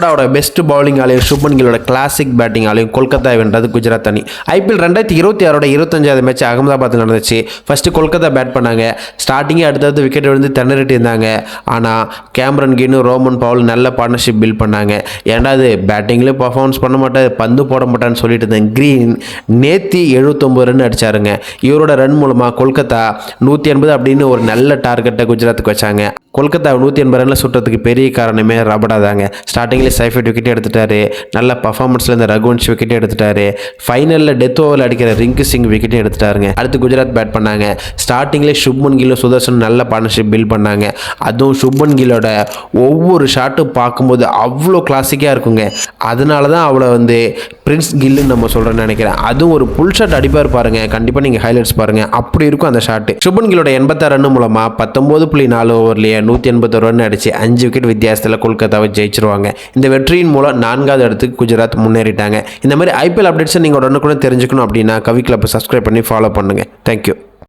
ரபடாவோட best bowling ஆலையும் சுப்மன் கில்லோட classic batting ஆலையும் கொல்கத்தா வென்றது குஜராத் அணி. IPL 2026 25வது மேட்ச் அகமதாபாத்தில் நடந்துச்சு. ஃபர்ஸ்ட் கொல்கத்தா பேட் பண்ணாங்க. ஸ்டார்டிங்கே அடுத்தடுத்து விக்கெட் விழுந்து திணறிட்டு இருந்தாங்க. ஆனால் கேமரன் கிரீனும் ரோமன் பவுல் நல்ல பார்ட்னர்ஷிப் பில்ட் பண்ணாங்க. ஏன்டா அது பேட்டிங்லேயும் பர்ஃபார்மன்ஸ் பண்ண மாட்டேன், பந்து போட மாட்டான்னு சொல்லிட்டு இருந்தேன். கிரீன் நேத்தி 79 ரன் அடிச்சாருங்க. இவரோட ரன் மூலமாக கொல்கத்தா 180 அப்படின்னு ஒரு நல்ல டார்கெட்டை குஜராத்துக்கு வச்சாங்க. கொல்கத்தா 180 ரன்ல சுட்டுறதுக்கு பெரிய காரணமே ரபடா தாங்க. ஸ்டார்டிங்கில் சைஃபைட் விக்கெட் எடுத்துட்டாரு. நல்ல பர்ஃபார்மன்ஸில் இருந்த ரகுவன்ஷ் விக்கெட் எடுத்துட்டாரு. ஃபைனலில் டெத் ஓவரில் அடிக்கிற ரிங்கு சிங் விக்கெட் எடுத்துட்டாருங்க. அடுத்து குஜராத் பேட் பண்ணாங்க. ஸ்டார்டிங்கில் சுப்மன் கில்லும் சுதர்சன் நல்ல பார்ட்னர்ஷிப் பில்ட் பண்ணாங்க. அதுவும் சுப்மன் கில்லோட ஒவ்வொரு ஷாட்டும் பார்க்கும்போது அவ்வளோ கிளாசிக்காக இருக்குங்க. அதனால தான் அவளை பிரின்ஸ் கில்லுன்னு நம்ம சொல்கிறேன்னு நினைக்கிறேன். அதுவும் ஒரு புல் ஷாட் அடிப்பார் பாருங்க. கண்டிப்பாக நீங்கள் ஹைலைட்ஸ் பாருங்கள், அப்படி இருக்கும் அந்த ஷாட்டு. சுப்மன் கில்லோட 86 ரன் மூலமாக 19.4 ஓவர்லேயே 180 ரன் அடிச்சு 5 விக்கெட் வித்தியாசத்தில் கொல்கத்தாவை ஜெயிச்சிருவாங்க. இந்த வெற்றியின் மூலம் 4வது இடத்துக்கு குஜராத் முன்னேறிட்டாங்க. இந்த மாதிரி IPL அப்டேட்ஸை நீங்கள் உடனுக்குடன் தெரிஞ்சுக்கணும் அப்படின்னா கவி கிளப்பை சப்ஸ்கிரைப் பண்ணி ஃபாலோ பண்ணுங்கள். தேங்க்யூ.